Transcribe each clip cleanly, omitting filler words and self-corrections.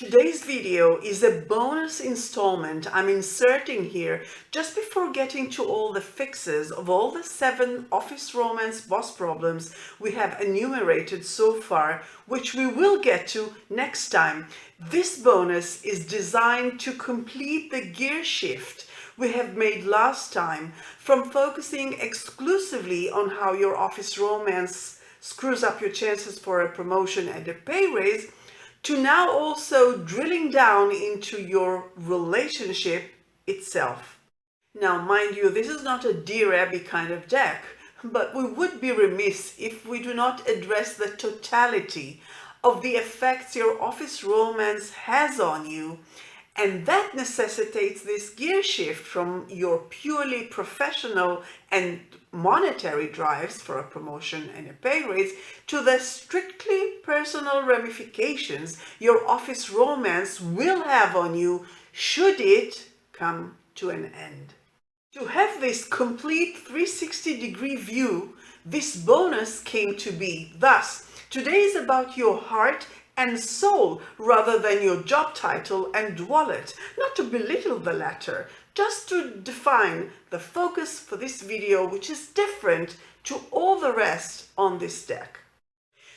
Today's video is a bonus installment I'm inserting here just before getting to all the fixes of all the 7 Office Romance boss problems we have enumerated so far, which we will get to next time. This bonus is designed to complete the gear shift we have made last time from focusing exclusively on how your Office Romance screws up your chances for a promotion and a pay raise, to now also drilling down into your relationship itself. Now, mind you, this is not a Dear Abby kind of deck, but we would be remiss if we do not address the totality of the effects your Office Romance has on you, and that necessitates this gear shift from your purely professional and monetary drives for a promotion and a pay raise to the strictly personal ramifications your Office Romance will have on you should it come to an end. To have this complete 360-degree view, this bonus came to be. Thus, today is about your heart and soul rather than your job title and wallet. Not to belittle the latter, just to define the focus for this video, which is different to all the rest on this deck.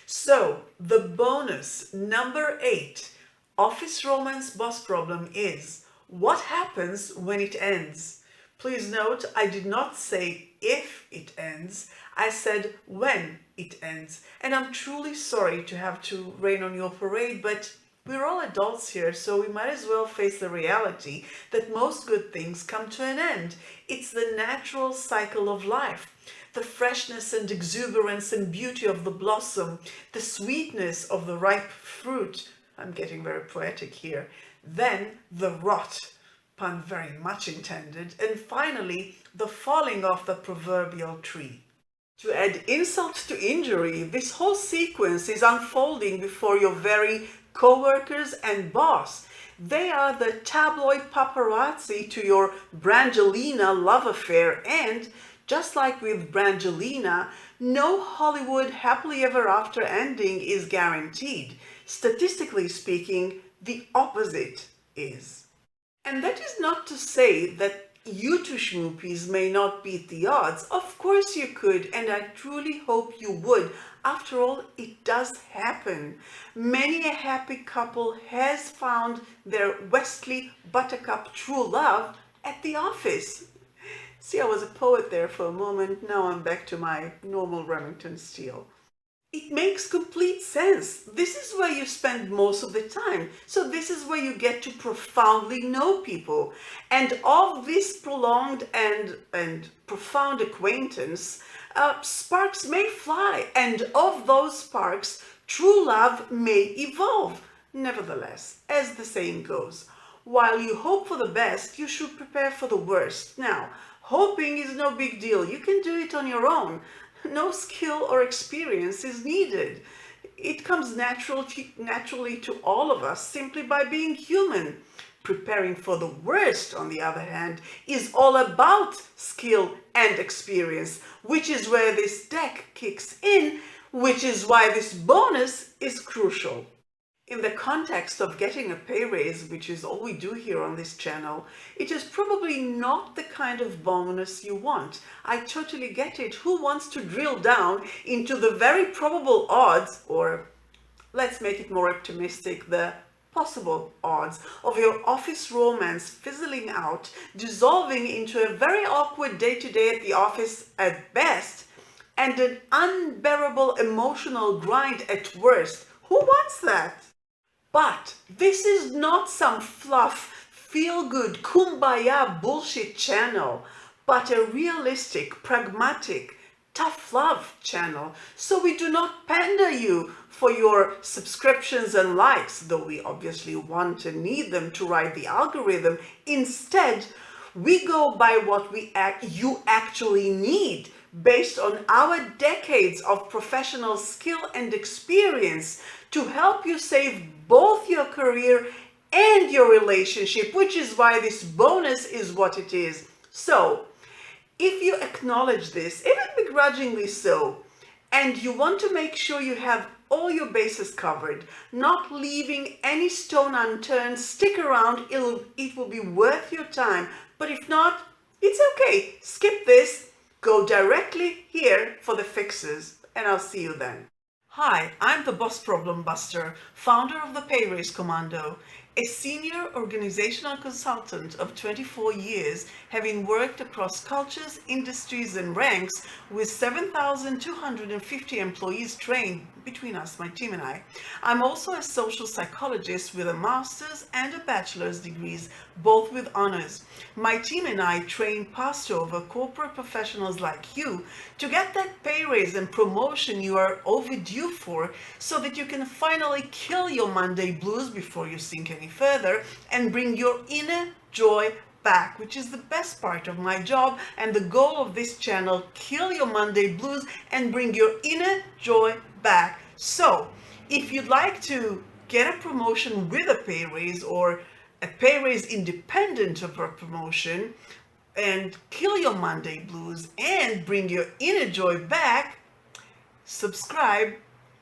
So, the bonus number 8, Office Romance Boss Problem, is what happens when it ends. Please note, I did not say if it ends, I said when it ends. And I'm truly sorry to have to rain on your parade, but we're all adults here, so we might as well face the reality that most good things come to an end. It's the natural cycle of life. The freshness and exuberance and beauty of the blossom, the sweetness of the ripe fruit. I'm getting very poetic here. Then the rot, pun very much intended, and finally the falling off the proverbial tree. To add insult to injury, this whole sequence is unfolding before your very co-workers and boss. They are the tabloid paparazzi to your Brangelina love affair, and just like with Brangelina, no Hollywood happily ever after ending is guaranteed. Statistically speaking, the opposite is. And that is not to say that you two schmoopies may not beat the odds. Of course you could, and I truly hope you would. After all, it does happen. Many a happy couple has found their Westley Buttercup true love at the office. See, I was a poet there for a moment. Now I'm back to my normal Remington steel. It makes complete sense. This is where you spend most of the time. So this is where you get to profoundly know people. And of this prolonged and profound acquaintance, sparks may fly. And of those sparks, true love may evolve. Nevertheless, as the saying goes, while you hope for the best, you should prepare for the worst. Now, hoping is no big deal. You can do it on your own. No skill or experience is needed. It comes naturally to all of us simply by being human. Preparing for the worst, on the other hand, is all about skill and experience, which is where this deck kicks in, which is why this bonus is crucial. In the context of getting a pay raise, which is all we do here on this channel, it is probably not the kind of bonus you want. I totally get it. Who wants to drill down into the very probable odds, or let's make it more optimistic, the possible odds of your Office Romance fizzling out, dissolving into a very awkward day-to-day at the office at best, and an unbearable emotional grind at worst? Who wants that? But this is not some fluff, feel-good, kumbaya bullshit channel, but a realistic, pragmatic, tough love channel. So we do not pander you for your subscriptions and likes, though we obviously want and need them to ride the algorithm. Instead, we go by what you actually need, based on our decades of professional skill and experience to help you save both your career and your relationship, which is why this bonus is what it is. So, if you acknowledge this, even begrudgingly so, and you want to make sure you have all your bases covered, not leaving any stone unturned. Stick around, it will be worth your time. But if not, it's okay. Skip this, go directly here for the fixes, and I'll see you then. Hi, I'm the Boss Problem Buster, founder of the Pay Raise Commando, a senior organizational consultant of 24 years, having worked across cultures, industries, and ranks with 7,250 employees trained between us, my team and I. I'm also a social psychologist with a master's and a bachelor's degrees, both with honors. My team and I train passed over corporate professionals like you to get that pay raise and promotion you are overdue for, so that you can finally kill your Monday blues before you sink any further and bring your inner joy back, which is the best part of my job and the goal of this channel. Kill your Monday blues and bring your inner joy back. So if you'd like to get a promotion with a pay raise, or a pay raise independent of a promotion, and kill your Monday blues and bring your inner joy back, subscribe,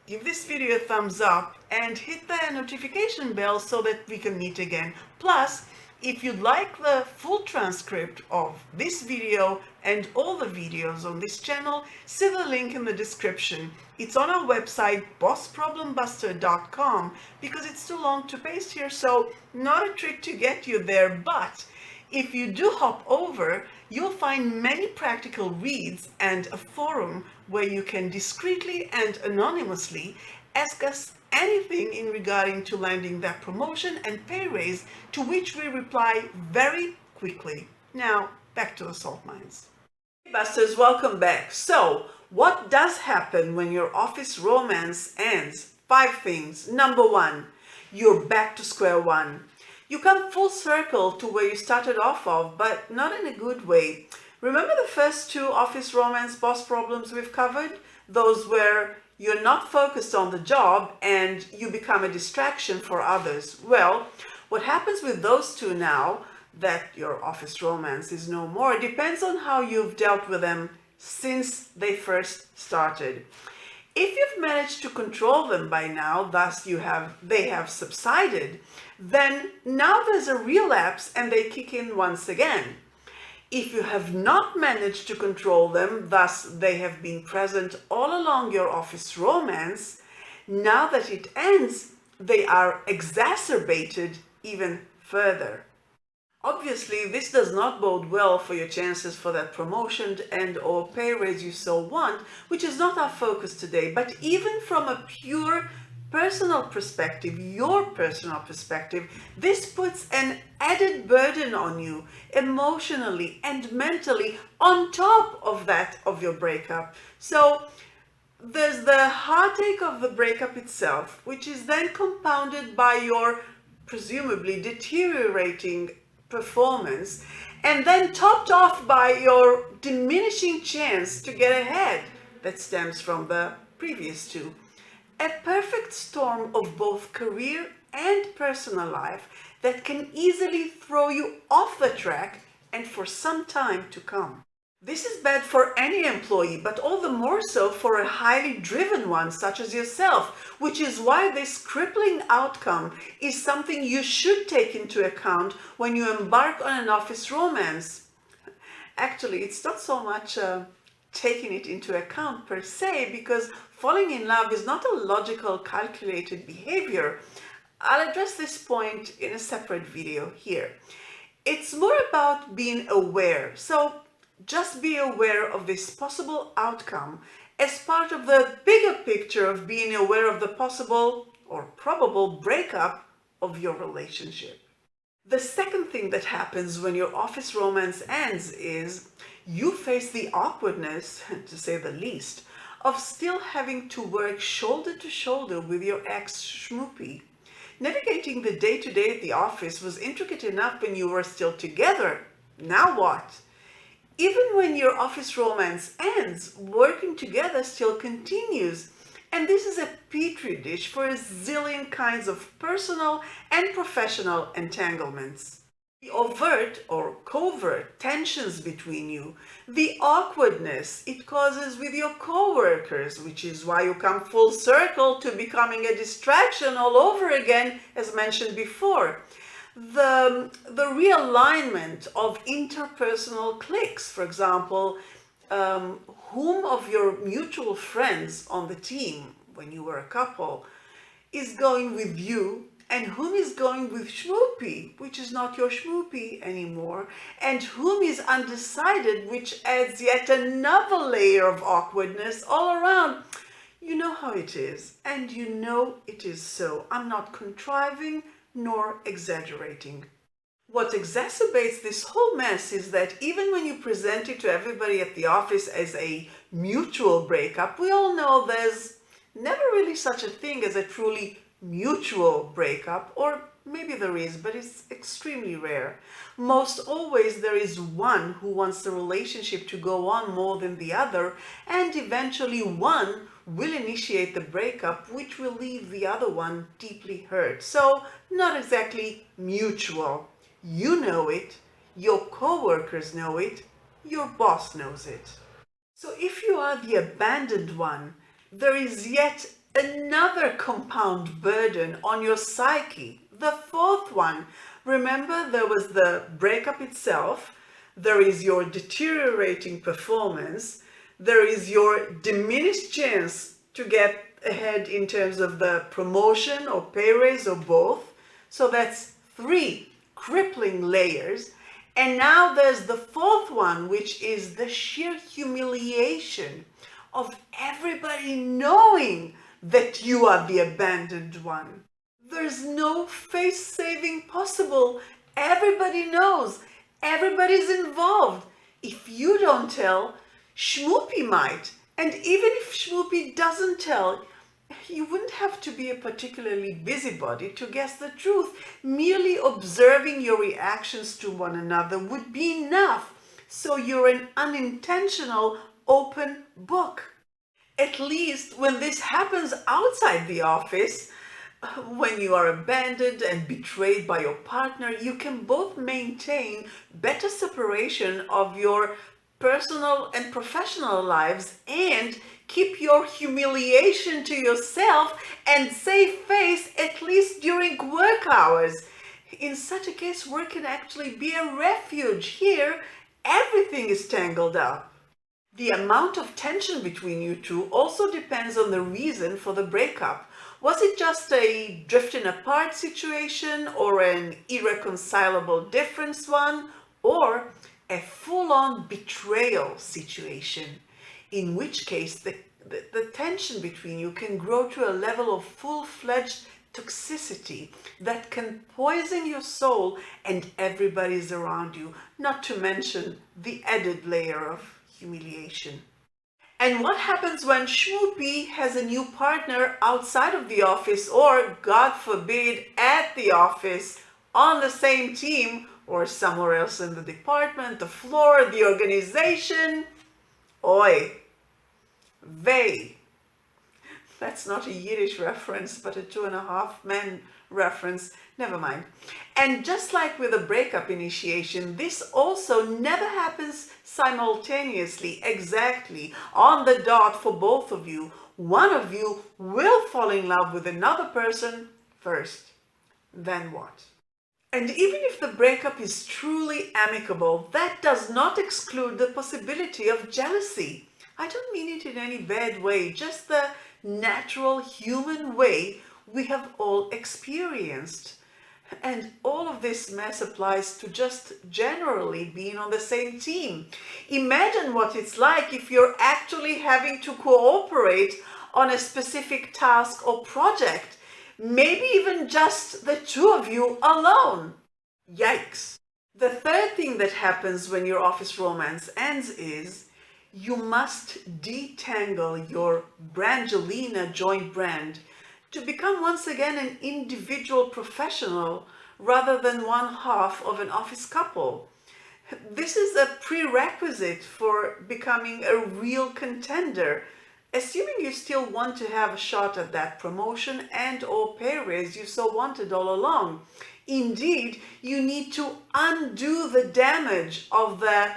give this video a thumbs up, and hit the notification bell so that we can meet again. Plus, if you'd like the full transcript of this video and all the videos on this channel, see the link in the description. It's on our website, bossproblembuster.com, because it's too long to paste here, so not a trick to get you there. But if you do hop over, you'll find many practical reads and a forum where you can discreetly and anonymously ask us anything in regarding to landing that promotion and pay raise, to which we reply very quickly. Now, back to the salt mines. Hey Busters, welcome back. So, what does happen when your office romance ends? 5 things. Number 1, you're back to square one. You come full circle to where you started off of, but not in a good way. Remember the first 2 office romance boss problems we've covered? Those where you're not focused on the job and you become a distraction for others. Well, what happens with those 2 now that your office romance is no more depends on how you've dealt with them since they first started. If you've managed to control them by now, thus they have subsided, then now there's a relapse and they kick in once again. If you have not managed to control them, thus they have been present all along your office romance, now that it ends, they are exacerbated even further. Obviously, this does not bode well for your chances for that promotion and or pay raise you so want, which is not our focus today. But even from a pure personal perspective, your personal perspective, this puts an added burden on you emotionally and mentally on top of that of your breakup. So there's the heartache of the breakup itself, which is then compounded by your presumably deteriorating performance, and then topped off by your diminishing chance to get ahead that stems from the previous 2. A perfect storm of both career and personal life that can easily throw you off the track and for some time to come. This is bad for any employee, but all the more so for a highly driven one such as yourself, which is why this crippling outcome is something you should take into account when you embark on an office romance. Actually, it's not so much taking it into account per se, because falling in love is not a logical, calculated behavior. I'll address this point in a separate video here. It's more about being aware. So just be aware of this possible outcome as part of the bigger picture of being aware of the possible or probable breakup of your relationship. The second thing that happens when your office romance ends is you face the awkwardness, to say the least, of still having to work shoulder to shoulder with your ex-schmoopy. Navigating the day-to-day at the office was intricate enough when you were still together. Now what? Even when your office romance ends, working together still continues. And this is a petri dish for a zillion kinds of personal and professional entanglements. The overt or covert tensions between you, the awkwardness it causes with your coworkers, which is why you come full circle to becoming a distraction all over again, as mentioned before. The realignment of interpersonal cliques, for example, whom of your mutual friends on the team when you were a couple is going with you and whom is going with Schmoopy, which is not your Schmoopy anymore, and whom is undecided, which adds yet another layer of awkwardness all around. You know how it is, and you know it is so. I'm not contriving nor exaggerating. What exacerbates this whole mess is that even when you present it to everybody at the office as a mutual breakup, we all know there's never really such a thing as a truly mutual breakup, or maybe there is, but it's extremely rare. Most always there is one who wants the relationship to go on more than the other, and eventually one will initiate the breakup, which will leave the other one deeply hurt. So not exactly mutual. You know it, your coworkers know it, your boss knows it. So if you are the abandoned one, there is yet another compound burden on your psyche, the fourth one. Remember, there was the breakup itself, there is your deteriorating performance, there is your diminished chance to get ahead in terms of the promotion or pay raise or both. So that's three crippling layers. And now there's the fourth one, which is the sheer humiliation of everybody knowing that you are the abandoned one. There's no face saving possible. Everybody knows. Everybody's involved. If you don't tell, Schmoopy might. And even if Schmoopy doesn't tell, you wouldn't have to be a particularly busybody to guess the truth. Merely observing your reactions to one another would be enough. So you're an unintentional open book. At least when this happens outside the office, when you are abandoned and betrayed by your partner, you can both maintain better separation of your personal and professional lives and keep your humiliation to yourself and save face at least during work hours. In such a case, work can actually be a refuge. Here, everything is tangled up. The amount of tension between you two also depends on the reason for the breakup. Was it just a drifting apart situation, or an irreconcilable difference one, or a full-on betrayal situation? In which case the tension between you can grow to a level of full-fledged toxicity that can poison your soul and everybody's around you, not to mention the added layer of humiliation. And what happens when Schmoopy has a new partner outside of the office, or God forbid at the office, on the same team, or somewhere else in the department, the floor, the organization? Oi, vey. That's not a Yiddish reference, but a Two and a Half Men reference. Never mind. And just like with a breakup initiation, this also never happens simultaneously, exactly on the dot for both of you. One of you will fall in love with another person first. Then what? And even if the breakup is truly amicable, that does not exclude the possibility of jealousy. I don't mean it in any bad way, just the natural human way we have all experienced. And all of this mess applies to just generally being on the same team. Imagine what it's like if you're actually having to cooperate on a specific task or project, maybe even just the two of you alone. Yikes. The third thing that happens when your office romance ends is you must detangle your Brangelina joint brand to become once again an individual professional rather than one half of an office couple. This is a prerequisite for becoming a real contender, Assuming you still want to have a shot at that promotion and or pay raise you so wanted all along. Indeed, you need to undo the damage of the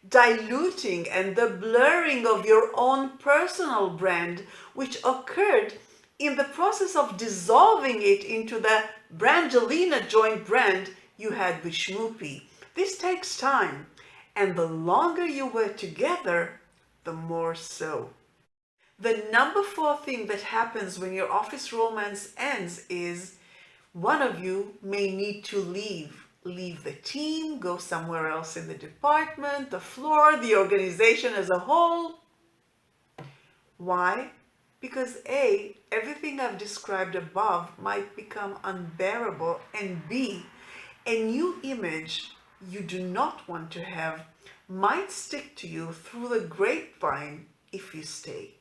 diluting and the blurring of your own personal brand, which occurred in the process of dissolving it into the Brangelina joint brand you had with Schmoopy. This takes time, and the longer you were together, the more so. The number 4 thing that happens when your office romance ends is one of you may need to leave. Leave the team, go somewhere else in the department, the floor, the organization as a whole. Why? Because A, everything I've described above might become unbearable, and B, a new image you do not want to have might stick to you through the grapevine if you stay.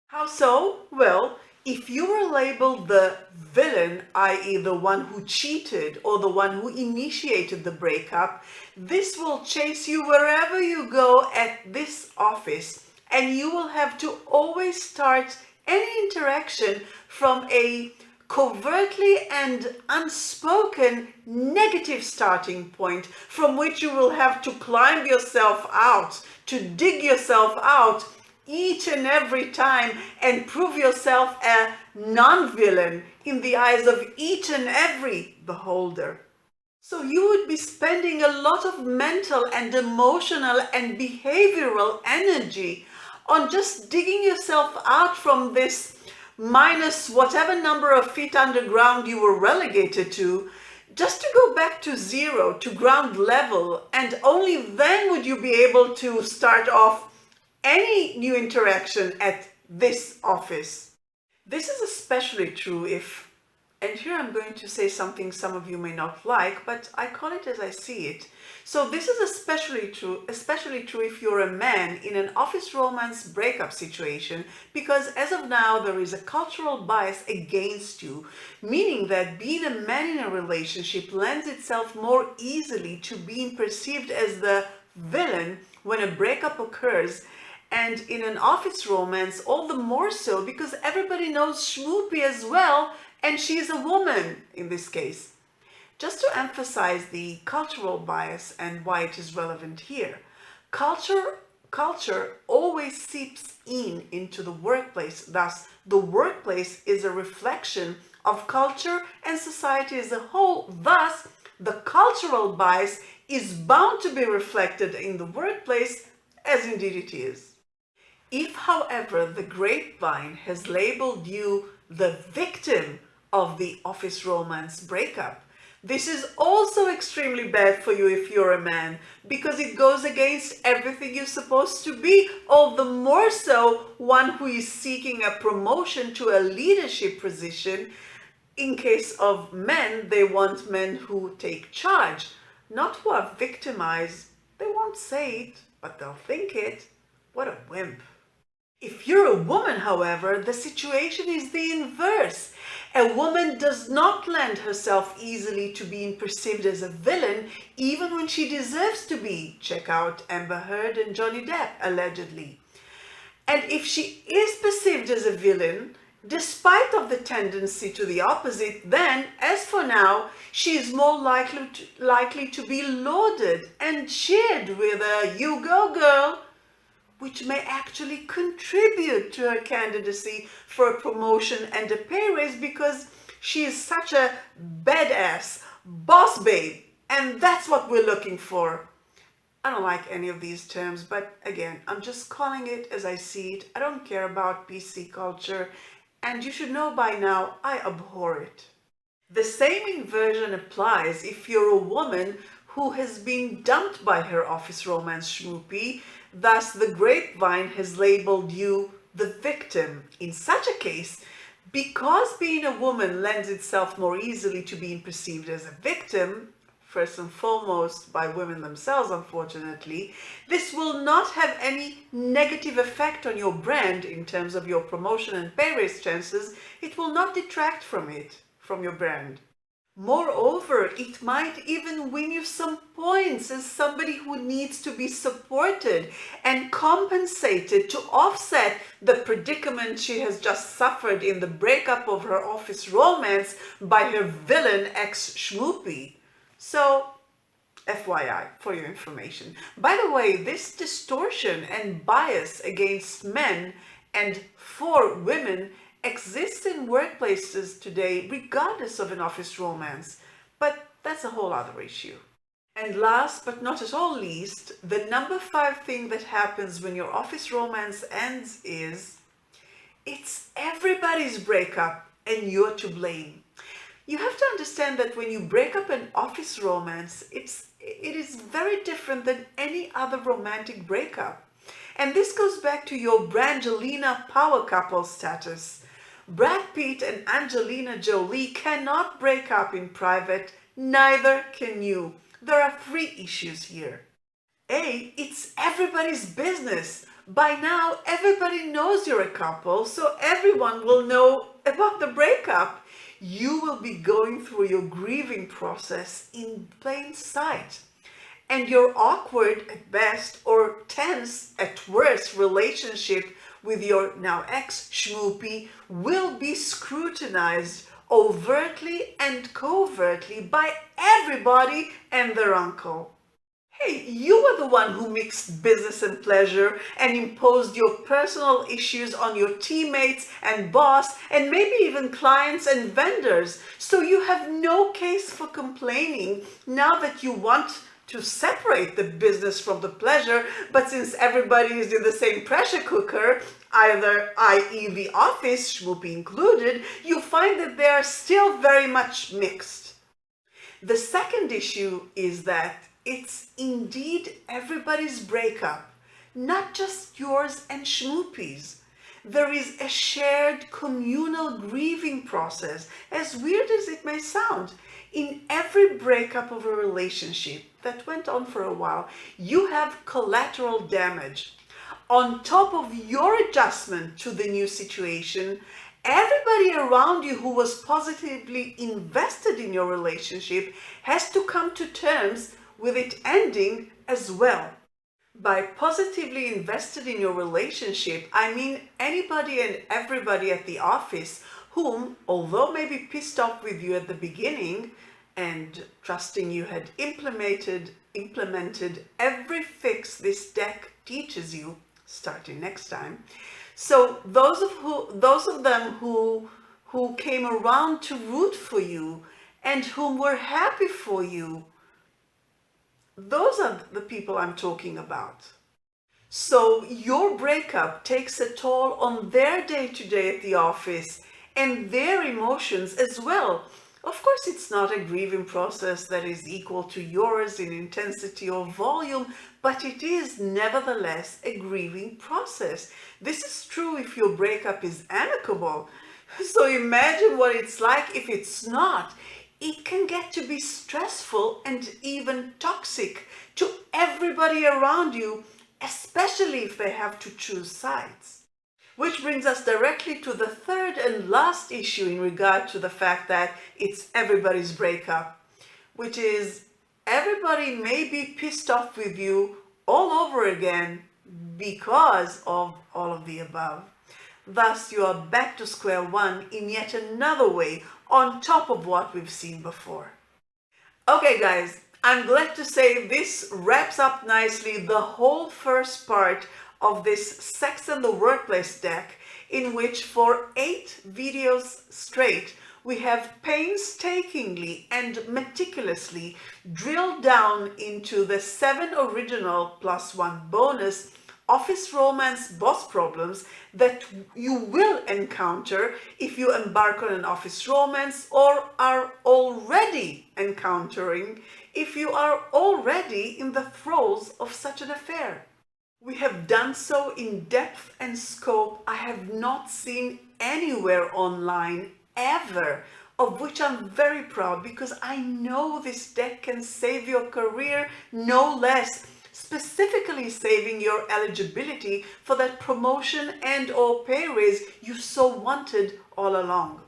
How so? Well, if you were labeled the villain, i.e. the one who cheated or the one who initiated the breakup, this will chase you wherever you go at this office, and you will have to always start any interaction from a covertly and unspoken negative starting point from which you will have to climb yourself out, to dig yourself out each and every time and prove yourself a non-villain in the eyes of each and every beholder. So you would be spending a lot of mental and emotional and behavioral energy on just digging yourself out from this minus whatever number of feet underground you were relegated to, just to go back to zero, to ground level, and only then would you be able to start off any new interaction at this office. This is especially true if, and here I'm going to say something some of you may not like, but I call it as I see it. So this is especially true if you're a man in an office romance breakup situation, because as of now there is a cultural bias against you, meaning that being a man in a relationship lends itself more easily to being perceived as the villain when a breakup occurs. And in an office romance, all the more so because everybody knows Schmoopy as well, and she's a woman in this case. Just to emphasize the cultural bias and why it is relevant here, culture always seeps into the workplace. Thus, the workplace is a reflection of culture and society as a whole. Thus, the cultural bias is bound to be reflected in the workplace, as indeed it is. If, however, the grapevine has labeled you the victim of the office romance breakup, this is also extremely bad for you if you're a man, because it goes against everything you're supposed to be, all the more so one who is seeking a promotion to a leadership position. In case of men, they want men who take charge, not who are victimized. They won't say it, but they'll think it. What a wimp. If you're a woman, however, the situation is the inverse. A woman does not lend herself easily to being perceived as a villain, even when she deserves to be. Check out Amber Heard and Johnny Depp, allegedly. And if she is perceived as a villain, despite of the tendency to the opposite, then, as for now, she is more likely to be lauded and cheered with a "you go, girl," which may actually contribute to her candidacy for a promotion and a pay raise because she is such a badass boss babe, and that's what we're looking for. I don't like any of these terms, but again, I'm just calling it as I see it. I don't care about PC culture, and you should know by now I abhor it. The same inversion applies if you're a woman who has been dumped by her office romance Schmoopy. Thus, the grapevine has labeled you the victim. In such a case, because being a woman lends itself more easily to being perceived as a victim, first and foremost by women themselves, unfortunately, this will not have any negative effect on your brand in terms of your promotion and pay raise chances. It will not detract from it, from your brand. Moreover, it might even win you some points as somebody who needs to be supported and compensated to offset the predicament she has just suffered in the breakup of her office romance by her villain ex-schmoopy. So, FYI, for your information. By the way, this distortion and bias against men and for women exists in workplaces today, regardless of an office romance. But that's a whole other issue. And last but not at all least, the number 5 thing that happens when your office romance ends is it's everybody's breakup and you're to blame. You have to understand that when you break up an office romance, it is very different than any other romantic breakup. And this goes back to your Brangelina power couple status. Brad Pitt and Angelina Jolie cannot break up in private, neither can you. There are 3 issues here. A, it's everybody's business. By now, everybody knows you're a couple, so everyone will know about the breakup. You will be going through your grieving process in plain sight. And your awkward at best or tense at worst relationship with your now ex-schmoopy will be scrutinized overtly and covertly by everybody and their uncle. Hey, you were the one who mixed business and pleasure and imposed your personal issues on your teammates and boss and maybe even clients and vendors. So you have no case for complaining now that you want to separate the business from the pleasure, but since everybody is in the same pressure cooker, either i.e. the office, schmoopy included, you find that they are still very much mixed. The second issue is that it's indeed everybody's breakup, not just yours and schmoopy's. There is a shared communal grieving process, as weird as it may sound. In every breakup of a relationship that went on for a while, you have collateral damage. On top of your adjustment to the new situation, everybody around you who was positively invested in your relationship has to come to terms with it ending as well. By positively invested in your relationship, I mean anybody and everybody at the office whom, although maybe pissed off with you at the beginning and trusting you had implemented every fix this deck teaches you, starting next time. So those of them who came around to root for you and whom were happy for you, those are the people I'm talking about. So your breakup takes a toll on their day-to-day at the office and their emotions as well. Of course, it's not a grieving process that is equal to yours in intensity or volume, but it is nevertheless a grieving process. This is true if your breakup is amicable. So imagine what it's like if it's not. It can get to be stressful and even toxic to everybody around you, especially if they have to choose sides. Which brings us directly to the third and last issue in regard to the fact that it's everybody's breakup, which is everybody may be pissed off with you all over again because of all of the above. Thus, you are back to square one in yet another way on top of what we've seen before. Okay, guys, I'm glad to say this wraps up nicely the whole first part of this Sex and the Workplace deck, in which for 8 videos straight, we have painstakingly and meticulously drilled down into the 7 original plus 1 bonus Office Romance boss problems that you will encounter if you embark on an office romance or are already encountering if you are already in the throes of such an affair. We have done so in depth and scope I have not seen anywhere online ever, of which I'm very proud because I know this deck can save your career no less, specifically saving your eligibility for that promotion and or pay raise you so wanted all along.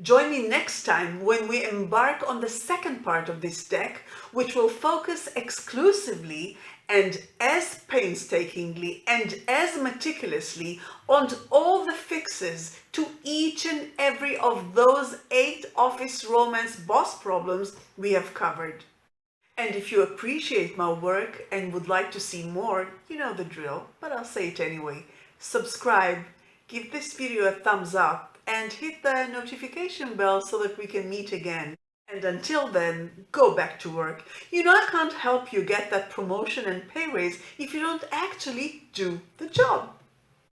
Join me next time when we embark on the second part of this deck, which will focus exclusively and as painstakingly and as meticulously on all the fixes to each and every of those 8 Office Romance boss problems we have covered. And if you appreciate my work and would like to see more, you know the drill, but I'll say it anyway. Subscribe, give this video a thumbs up, and hit the notification bell so that we can meet again. And until then, go back to work. You know I can't help you get that promotion and pay raise if you don't actually do the job.